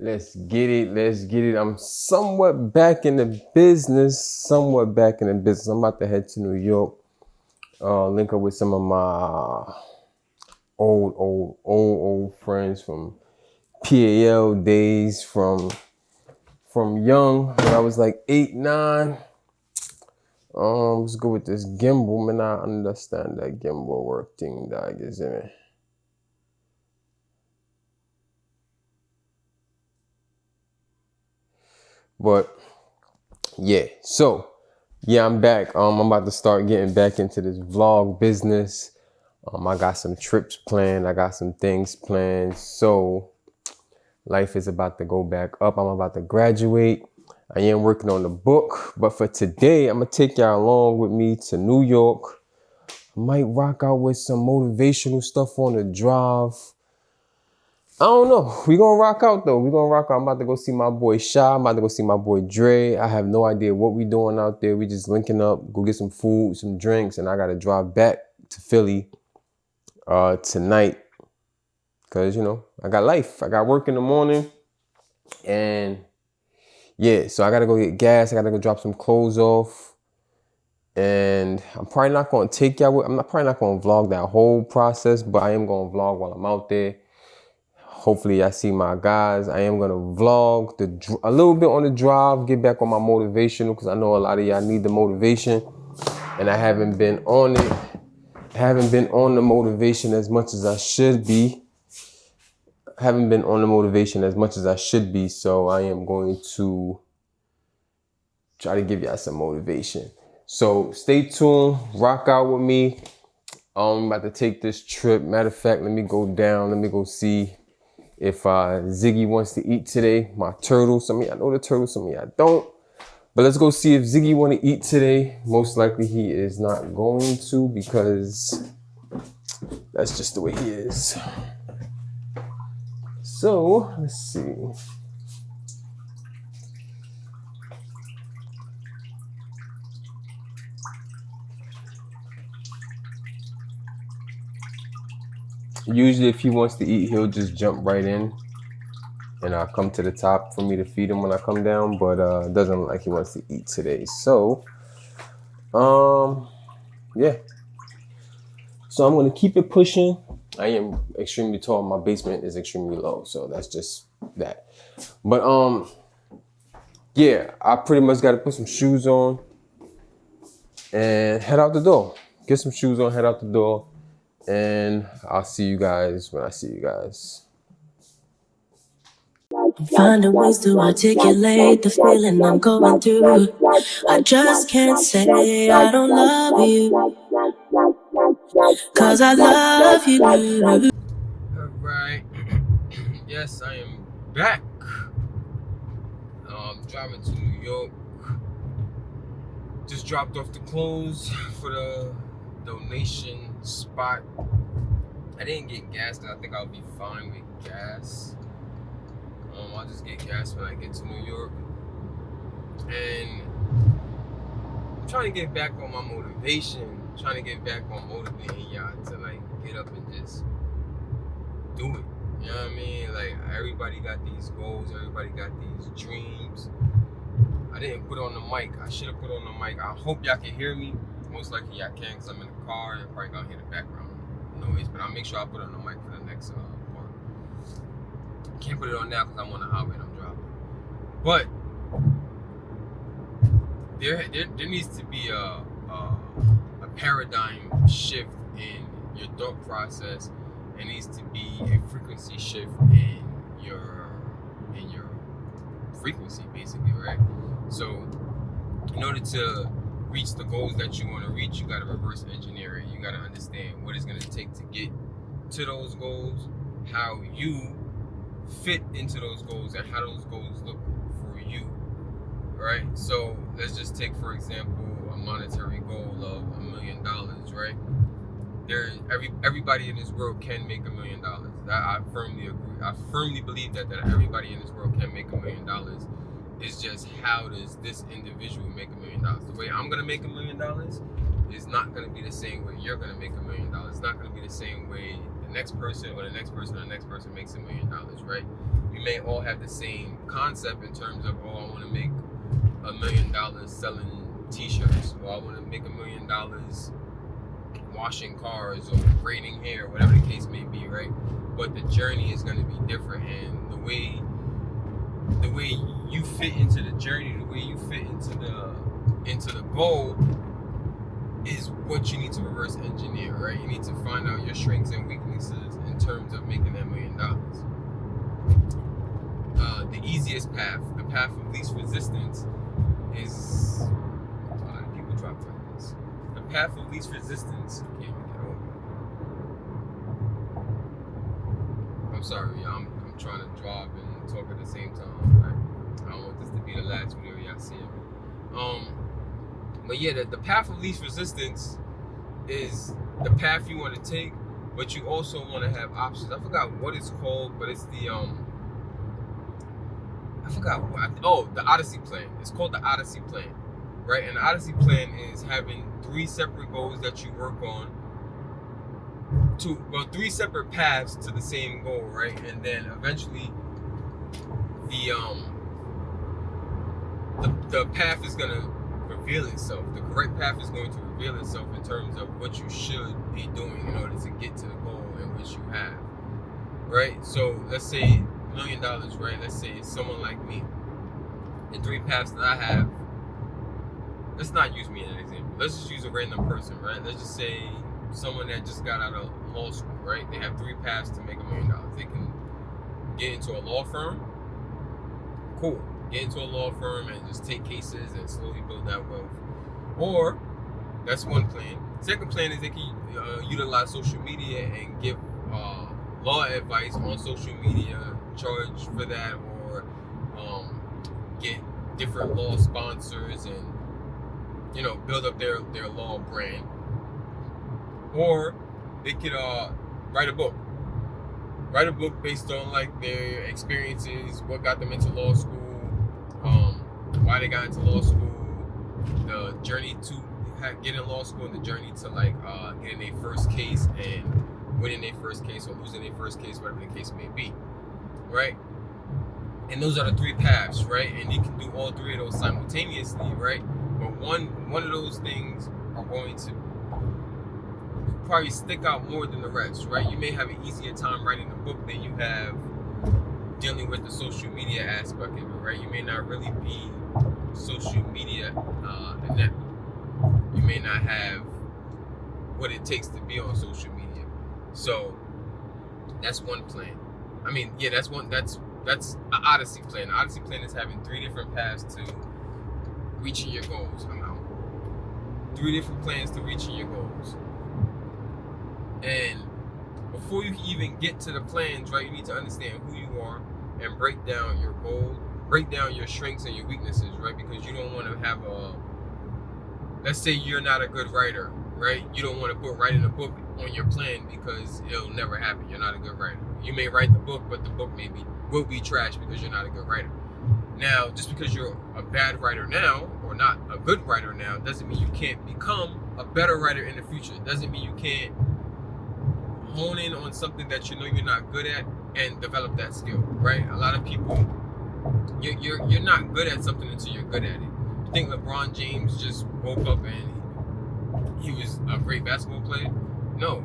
Let's get it. Let's get it. I'm somewhat back in the business. I'm about to head to New York. Link up with some of my old friends from PAL days, from young when I was like 8, 9. Let's go with this gimbal. Man, I understand that gimbal work thing that I guess in it. But yeah, so yeah, I'm back. I'm about to start getting back into this vlog business. I got some trips planned. I got some things planned. So life is about to go back up. I'm about to graduate. I am working on the book, but for today, I'm gonna take y'all along with me to New York. I might rock out with some motivational stuff on the drive. I don't know. We gonna rock out though. We gonna rock out. I'm about to go see my boy Sha. I'm about to go see my boy Dre. I have no idea what we doing out there. We just linking up, go get some food, some drinks, and I gotta drive back to Philly tonight. Cause you know, I got life. I got work in the morning. And yeah, so I gotta go get gas. I gotta go drop some clothes off. And I'm probably not gonna take y'all with. Probably not gonna vlog that whole process, but I am gonna vlog while I'm out there. Hopefully I see my guys. I am gonna vlog a little bit on the drive, get back on my motivational, because I know a lot of y'all need the motivation. And I haven't been on it. I haven't been on the motivation as much as I should be. So I am going to try to give y'all some motivation. So stay tuned, rock out with me. I'm about to take this trip. Matter of fact, let me go down. Let me go see if Ziggy wants to eat today. My turtle. Some of y'all know the turtle, some of y'all don't. But let's go see if Ziggy want to eat today. Most likely he is not going to, because that's just the way he is. So let's see. Usually if he wants to eat, he'll just jump right in and I'll come to the top for me to feed him when I come down, but it doesn't look like he wants to eat today. So, yeah. So I'm gonna keep it pushing. I am extremely tall. My basement is extremely low, so that's just that. But yeah, I pretty much gotta put some shoes on and head out the door. Get some shoes on, head out the door. And I'll see you guys when I see you guys. Finding ways to articulate the feeling I'm going through. I just can't say I don't love you, 'cause I love you. Alright. Yes, I am back. Driving to New York. Just dropped off the clothes for the donation spot. I didn't get gas because I think I'll be fine with gas. I'll just get gas when I get to New York. And I'm trying to get back on my motivation. Trying to get back on motivating y'all to like get up and just do it. You know what I mean? Like, everybody got these goals, everybody got these dreams. I didn't put on the mic. I should have put on the mic. I hope y'all can hear me. Most likely y'all can, because I'm in the car. You're probably gonna hear the background noise, but I'll make sure I put on the mic for the next part. Can't put it on now because I'm on the highway and I'm driving. But there needs to be a paradigm shift in your thought process. It needs to be a frequency shift in your frequency, basically, right? So in order to reach the goals that you want to reach, you got to reverse engineer it. You got to understand what it's going to take to get to those goals, how you fit into those goals, and how those goals look for you, right? So let's just take, for example, a monetary goal of $1 million, right? Everybody in this world can make $1 million. I firmly agree. I firmly believe that everybody in this world can make $1 million. It's just, how does this individual make $1 million? The way I'm gonna make $1 million is not gonna be the same way you're gonna make $1 million. It's not gonna be the same way the next person or the next person or the next person makes $1 million, right? We may all have the same concept in terms of, oh, I want to make $1 million selling t-shirts, or I want to make $1 million washing cars or braiding hair, whatever the case may be, right? But the journey is going to be different, and the way you fit into the journey, the way you fit into the goal is what you need to reverse engineer, right? You need to find out your strengths and weaknesses in terms of making that $1 million. The easiest path, the path of least resistance, is a lot of people drop like this. The path of least resistance. Can't even get over. I'm sorry, y'all. I'm trying to drive and talk at the same time, right? I don't want this to be the last video y'all see of me. But yeah, the path of least resistance is the path you want to take, but you also want to have options. I forgot what it's called, but it's the the Odyssey plan. It's called the Odyssey plan, right? And the Odyssey plan is having 3 separate goals that you work on, 3 separate paths to the same goal, right? And then eventually the path is gonna reveal itself. The correct path is going to reveal itself in terms of what you should be doing in order to get to the goal in which you have, right? So let's say $1 million, right? Let's say someone like me. The 3 paths that I have, let's not use me as an example. Let's just use a random person, right? Let's just say someone that just got out of law school, right? They have 3 paths to make $1 million. They can get into a law firm. Cool. Get into a law firm and just take cases and slowly build that wealth. Or, that's one plan. Second plan is they can utilize social media and give law advice on social media, charge for that, or get different law sponsors and, build up their law brand. Or they could write a book. Write a book based on like their experiences, what got them into law school, why they got into law school, the journey to get in law school, and the journey to like getting their first case and winning their first case or losing their first case, whatever the case may be, right? And those are the 3 paths, right? And you can do all 3 of those simultaneously, right? But one of those things are going to probably stick out more than the rest, right? You may have an easier time writing the book than you have dealing with the social media aspect of it, right? You may not really be social media inept. You may not have what it takes to be on social media. So that's one plan. I mean, yeah, that's an Odyssey plan. The Odyssey plan is having 3 different paths to reaching your goals. I'm out. 3 different plans to reaching your goals. And before you can even get to the plans, right, you need to understand who you are and break down your goals, break down your strengths and your weaknesses, right? Because you don't want to have let's say you're not a good writer, right? You don't want to put writing a book on your plan because it'll never happen. You're not a good writer. You may write the book, but the book will be trash because you're not a good writer. Now, just because you're a bad writer now or not a good writer now doesn't mean you can't become a better writer in the future. It doesn't mean you can't hone in on something that you know you're not good at and develop that skill, right? A lot of people, you're not good at something until you're good at it. You think LeBron James just woke up and he was a great basketball player? No,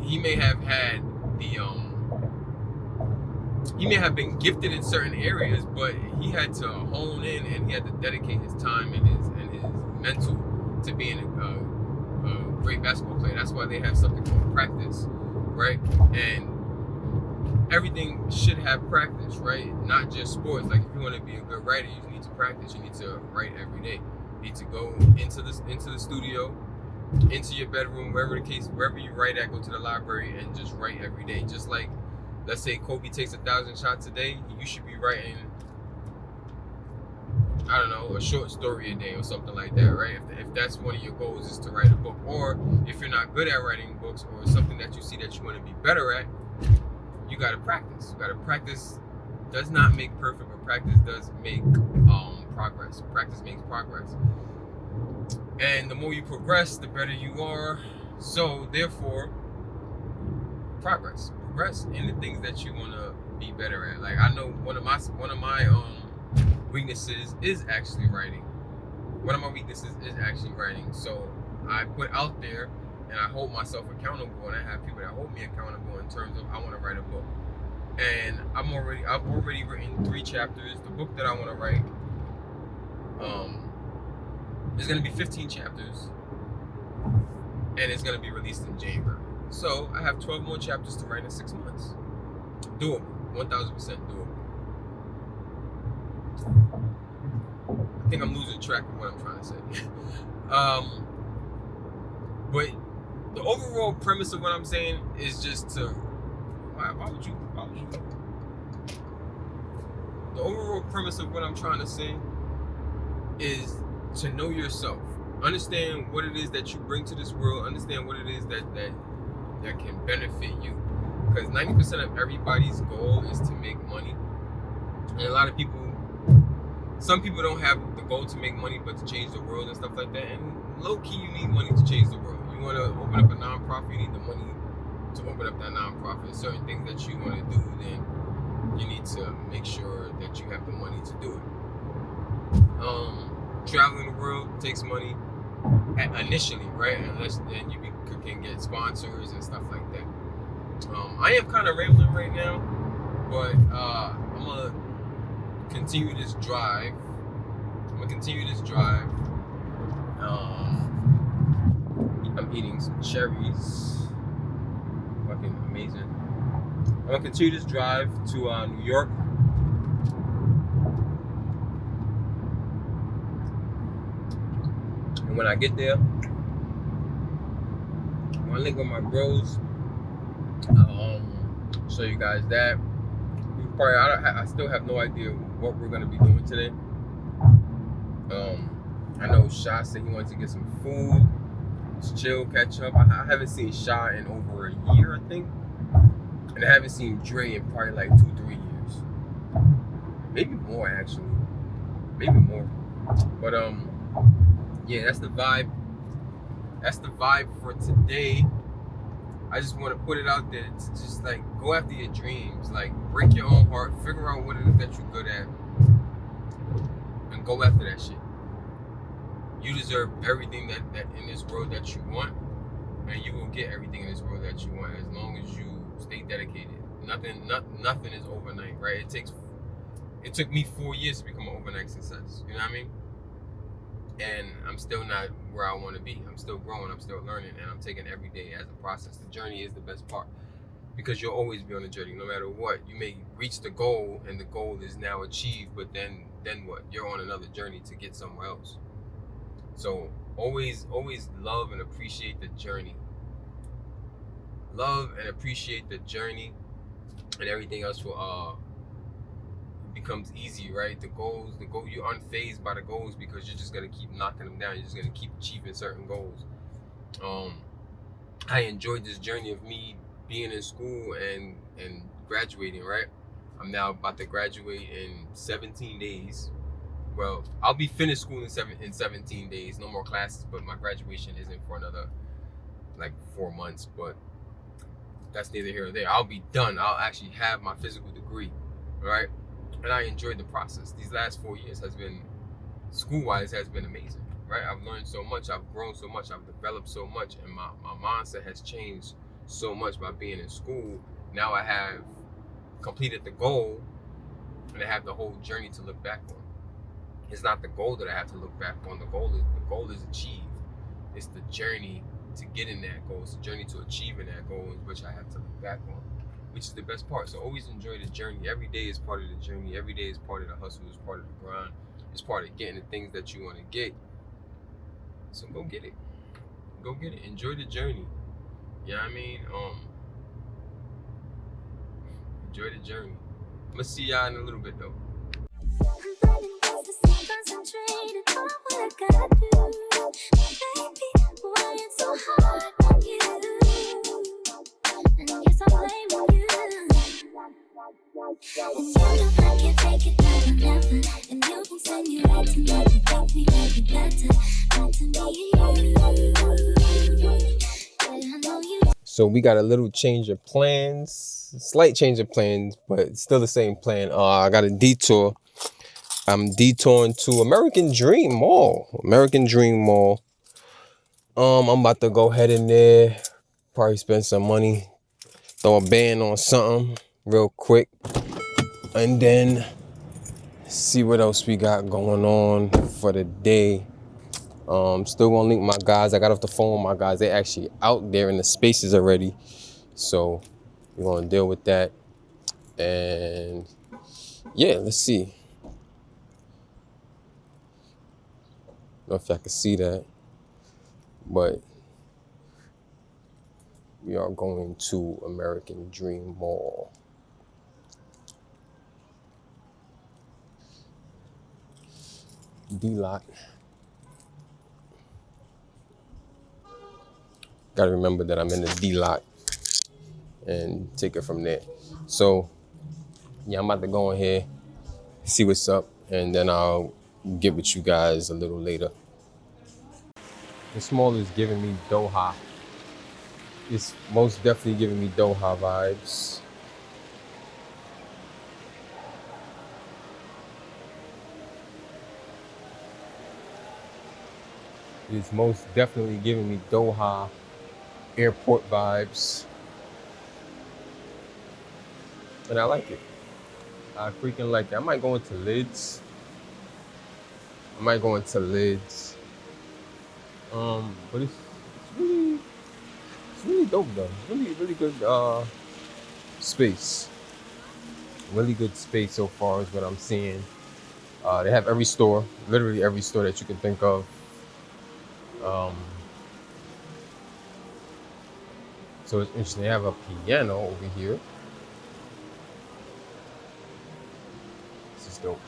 he may have had he may have been gifted in certain areas, but he had to hone in and he had to dedicate his time and his mental to being a great basketball player. That's why they have something called practice, right? And everything should have practice, right? Not just sports. Like if you want to be a good writer, you need to practice. You need to write every day. You need to go into the studio, into your bedroom, wherever you write at, go to the library and just write every day. Just like, let's say Kobe takes 1,000 shots a day, you should be writing, I don't know, a short story a day or something like that, right? If that's one of your goals is to write a book, or if you're not good at writing books or something that you see that you want to be better at, you got to practice. You got to practice. Does not make perfect, but practice does make progress. Practice makes progress. And the more you progress, the better you are. So therefore, progress in the things that you want to be better at. Like, I know one of my weaknesses is actually writing. One of my weaknesses is actually writing. So I put out there and I hold myself accountable, and I have people that hold me accountable in terms of I want to write a book. And I've already written 3 chapters. The book that I want to write is going to be 15 chapters, and it's going to be released in January. So I have 12 more chapters to write in 6 months. Doable, 1000% doable. I think I'm losing track of what I'm trying to say. But the overall premise of what I'm saying is just to, why would you? The overall premise of what I'm trying to say is to know yourself. Understand what it is that you bring to this world. Understand what it is that can benefit you. Because 90% of everybody's goal is to make money. And a lot of people, some people don't have the goal to make money, but to change the world and stuff like that. And low-key, you need money to change the world. You want to open up a nonprofit, you need the money to open up that nonprofit. Certain things that you want to do, then you need to make sure that you have the money to do it. Traveling the world takes money initially, right? Unless then you can get sponsors and stuff like that. I am kind of rambling right now, but I'm gonna continue this drive. I'm eating some cherries. Fucking amazing. I'm gonna continue this drive to New York. And when I get there, I'm gonna link with my bros. Show you guys that. I still have no idea what we're gonna be doing today. I know Sha said he wanted to get some food, just chill, catch up. I haven't seen Sha in over a year, I think, and I haven't seen Dre in probably like 2-3 years, maybe more actually, maybe more. But yeah, that's the vibe. That's the vibe for today. I just want to put it out there to just like go after your dreams, like break your own heart, figure out what it is that you're good at, and go after that shit. You deserve everything that in this world that you want, and you will get everything in this world that you want as long as you stay dedicated. Nothing is overnight, right? It took me 4 years to become an overnight success. You know what I mean? And I'm still not where I want to be. I'm still growing, I'm still learning, and I'm taking every day as a process. The journey is the best part, because you'll always be on a journey no matter what. You may reach the goal and the goal is now achieved, but then what? You're on another journey to get somewhere else. So always love and appreciate the journey. Love and appreciate the journey, and everything else will becomes easy, right? The goal, you're unfazed by the goals because you're just gonna keep knocking them down. You're just gonna keep achieving certain goals. I enjoyed this journey of me being in school and graduating, right? I'm now about to graduate in 17 days. Well, I'll be finished school in 17 days. No more classes, but my graduation isn't for another like 4 months, but that's neither here nor there. I'll be done. I'll actually have my physical degree, right? And I enjoyed the process. These last 4 years has been, school-wise, has been amazing, right? I've learned so much, I've grown so much, I've developed so much, and my mindset has changed so much by being in school. Now I have completed the goal, and I have the whole journey to look back on. It's not the goal that I have to look back on. The goal is achieved. It's the journey to getting that goal. It's the journey to achieving that goal, which I have to look back on, which is the best part. So always enjoy the journey. Every day is part of the journey. Every day is part of the hustle. It's part of the grind. It's part of getting the things that you want to get. So go get it. Go get it. Enjoy the journey. You know what I mean? Enjoy the journey. I'm gonna see y'all in a little bit though. Concentrated on what I gotta do. Baby, why it's so hard on you? And yes, I'm blaming you. And you don't like it, take it never, never. And you can send you right to me to make me like it better. Not to me, you. Yeah, I know you. So we got a little change of plans, slight change of plans, but still the same plan. I got a detour. I'm detouring to American Dream Mall. I'm about to go head in there, probably spend some money, throw a band on something real quick, and then see what else we got going on for the day. Still gonna link my guys. I got off the phone with my guys. They actually out there in the spaces already. So we're gonna deal with that. And yeah, let's see. I don't know if I can see that, but we are going to American Dream Mall. D-Lot. Gotta remember that I'm in the D-Lot and take it from there. So yeah, I'm about to go in here, see what's up, and then I'll get with you guys a little later. This mall is giving me Doha. It's most definitely giving me Doha vibes. It's most definitely giving me Doha airport vibes. And I like it. I freaking like it. I might go into Lids. But it's really dope though. Really good space. Really good space so far is what I'm seeing. They have every store, literally every store that you can think of. So it's interesting. They have a piano over here. This is dope.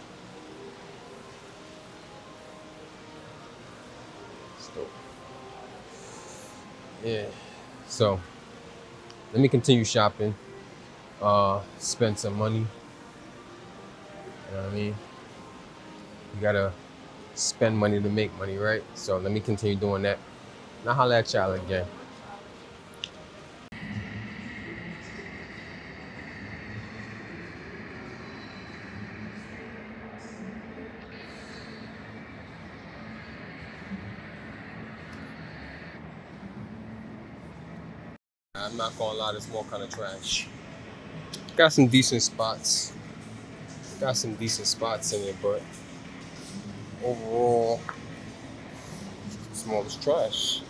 It's dope. Yeah. So let me continue shopping. Spend some money. You know what I mean? You gotta spend money to make money, right? So let me continue doing that. Now holla at y'all again. I'm not gonna lie, this mall kind of trash. Got some decent spots. In it, but overall, this mall is trash.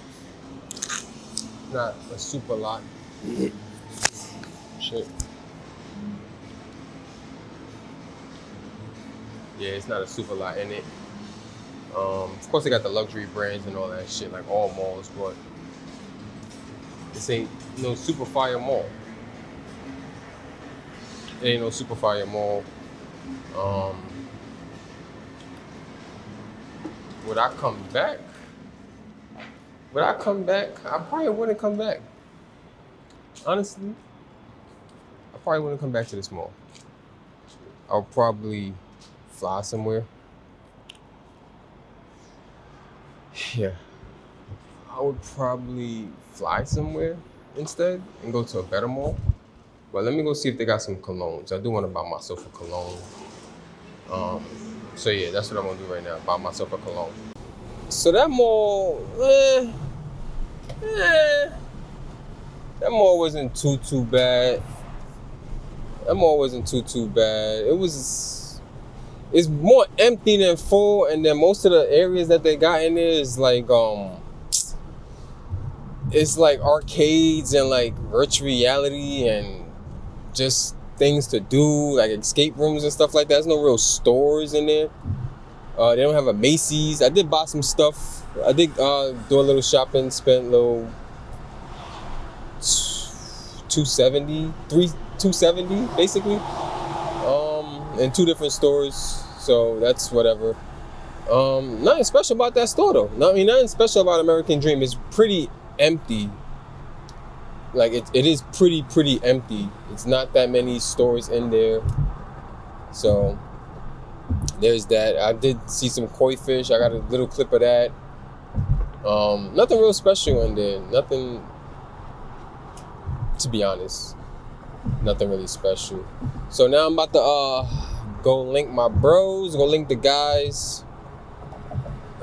Not a super lot. Shit. Yeah, it's not a super lot in it. Of course, they got the luxury brands and all that shit, like all malls, but this ain't no super fire mall. It ain't no super fire mall. Would I come back? I probably wouldn't come back. Honestly, I probably wouldn't come back to this mall. I'll probably fly somewhere. Yeah. I would probably fly somewhere instead and go to a better mall. But let me go see if they got some colognes. I do want to buy myself a cologne. So yeah, that's what I'm gonna do right now. Buy myself a cologne. So that mall, that mall wasn't too bad. It's more empty than full, and then most of the areas that they got in there is like it's like arcades and like virtual reality and just things to do, like escape rooms and stuff like that. There's no real stores in there. They don't have a Macy's. I did buy some stuff. I did do a little shopping, spent a little $270 basically, in 2 different stores. So that's whatever. Nothing special about that store though. Nothing special about American Dream. It's pretty empty. Like it is pretty empty. It's not that many stores in there. So there's that. I did see some koi fish. I got a little clip of that. Nothing real special in there. Nothing to be honest. Nothing really special. So now I'm about to go link my bros, go link the guys.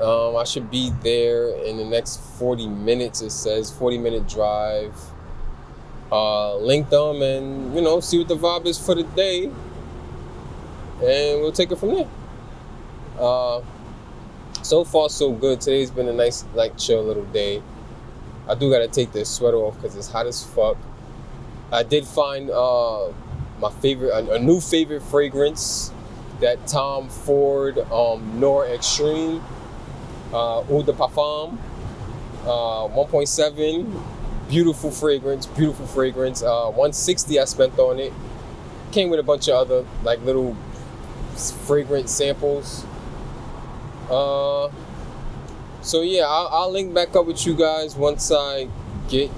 I should be there in the next 40 minutes, it says. 40-minute drive. Link them and, see what the vibe is for the day. And we'll take it from there. So far, so good. Today's been a nice, chill little day. I do gotta take this sweater off because it's hot as fuck. I did find my favorite, a new favorite fragrance, that Tom Ford Noir Extreme Eau de Parfum 1.7. Beautiful fragrance. 160 I spent on it. Came with a bunch of other little fragrance samples. So yeah, I'll link back up with you guys once I get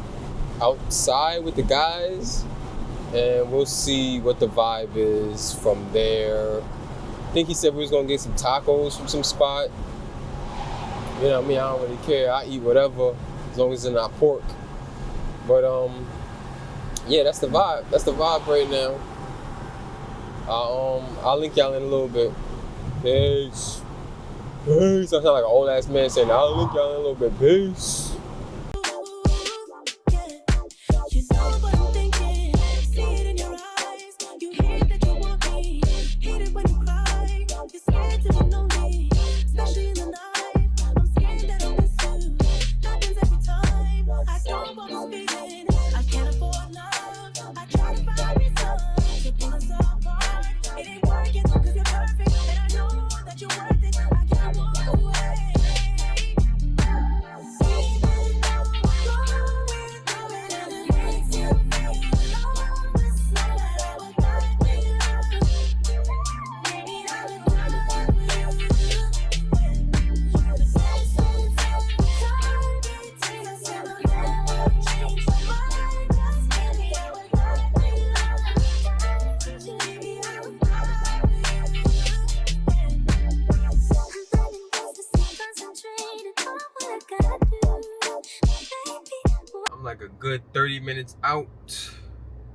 outside with the guys, and we'll see what the vibe is from there. I think he said we was gonna get some tacos from some spot. You know what I mean? I don't really care. I eat whatever as long as it's not pork. But yeah, that's the vibe. That's the vibe right now. I'll link y'all in a little bit. Peace. Peace. I sound like an old ass man saying, I'll link y'all in a little bit. Peace. Like a good 30 minutes out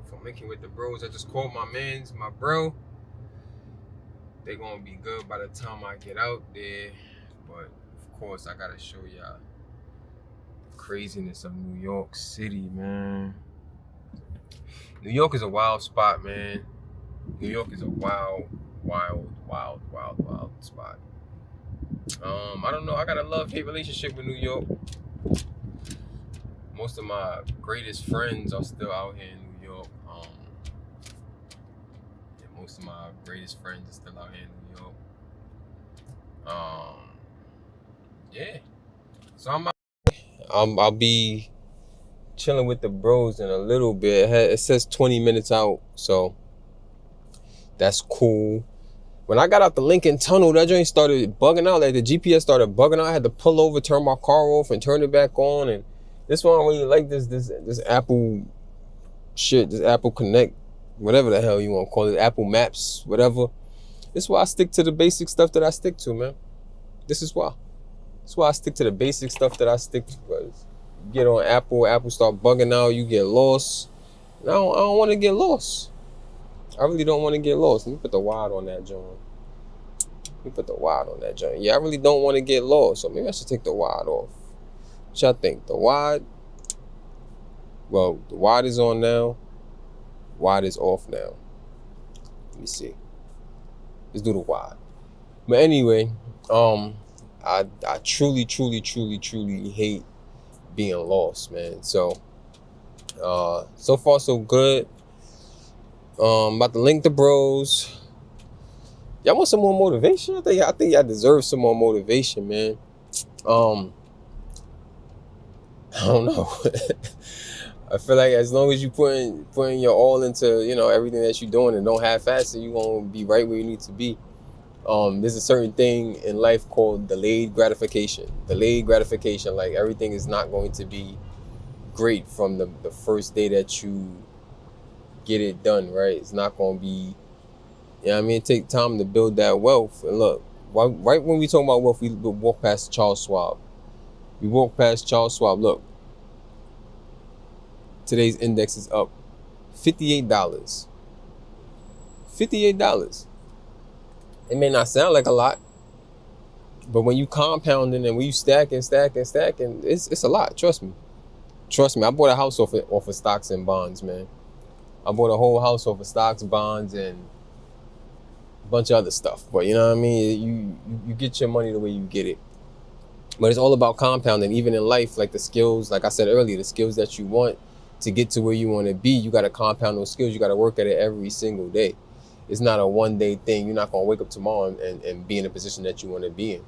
from linking with the bros. I just called my bro. They gonna be good by the time I get out there. But of course I gotta show y'all the craziness of New York City, man. New York is a wild spot, man. New York is a wild spot. I don't know, I got a love-hate relationship with New York. Most of my greatest friends are still out here in New York. Most of my greatest friends are still out here in New York. Yeah. So I'll be chilling with the bros in a little bit. It says 20 minutes out, so that's cool. When I got out the Lincoln Tunnel, that joint started bugging out. Like the GPS started bugging out. I had to pull over, turn my car off, and turn it back on. And this one I really like this Apple shit, this Apple Connect, whatever the hell you want to call it, Apple Maps, whatever. This is why I stick to the basic stuff that I stick to, man. This is why. That's why I stick to the basic stuff that I stick to. Because you get on Apple start bugging out, you get lost. And I don't want to get lost. I really don't want to get lost. Let me put the wide on that joint. Yeah, I really don't want to get lost, so maybe I should take the wide off. What y'all think? The wide? Well, the wide is on now. Wide is off now. Let me see. Let's do the wide. But anyway, I truly hate being lost, man. So, so far so good. About to link the bros. Y'all want some more motivation? I think y'all deserve some more motivation, man. I don't know. I feel like as long as you putting your all into, everything that you're doing and don't half-ass it, you're gonna be right where you need to be. There's a certain thing in life called delayed gratification. Delayed gratification, like everything is not going to be great from the first day that you get it done, right? It's not gonna be, it take time to build that wealth. And look, right when we talk about wealth, we walk past Charles Schwab. Look, today's index is up $58. $58. It may not sound like a lot, but when you compounding and when you stacking, it's a lot. Trust me. Trust me. I bought a house off of stocks and bonds, man. I bought a whole house off of stocks, bonds, and a bunch of other stuff. But you know what I mean? You get your money the way you get it. But it's all about compounding, even in life, like the skills, like I said earlier, the skills that you want to get to where you want to be, you got to compound those skills. You got to work at it every single day. It's not a one-day thing. You're not going to wake up tomorrow and be in a position that you want to be in.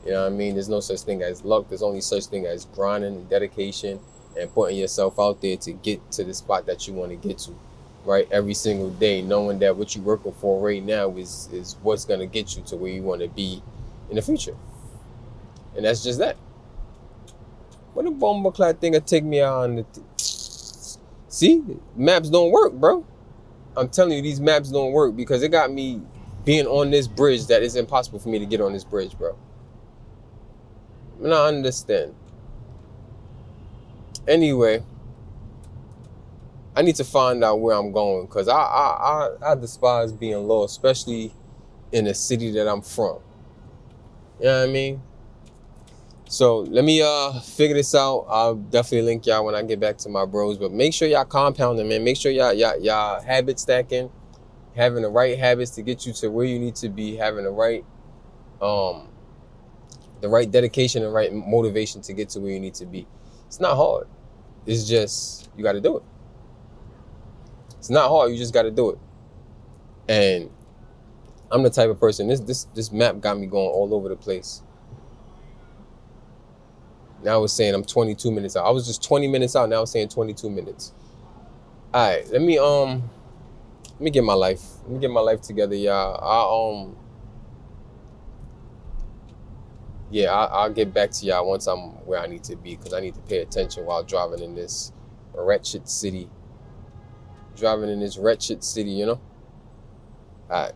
You know what I mean? There's no such thing as luck. There's only such thing as grinding and dedication and putting yourself out there to get to the spot that you want to get to, right? Every single day, knowing that what you're working for right now is what's going to get you to where you want to be in the future. And that's just that. What a bomboclat thing would take me out on the... See? Maps don't work, bro. I'm telling you, these maps don't work because it got me being on this bridge that it's impossible for me to get on this bridge, bro. I don't understand. Anyway, I need to find out where I'm going because I despise being lost, especially in the city that I'm from. You know what I mean? So let me figure this out. I'll definitely link y'all when I get back to my bros. But make sure y'all compounding, man. Make sure y'all habit stacking, having the right habits to get you to where you need to be, having the right dedication and right motivation to get to where you need to be. It's not hard. It's just you got to do it. It's not hard. You just got to do it. And I'm the type of person. This map got me going all over the place. Now it's saying I'm 22 minutes out. I was just 20 minutes out. Now it's saying 22 minutes. All right, let me get my life. Let me get my life together, y'all. I'll get back to y'all once I'm where I need to be because I need to pay attention while driving in this wretched city. You know? All right.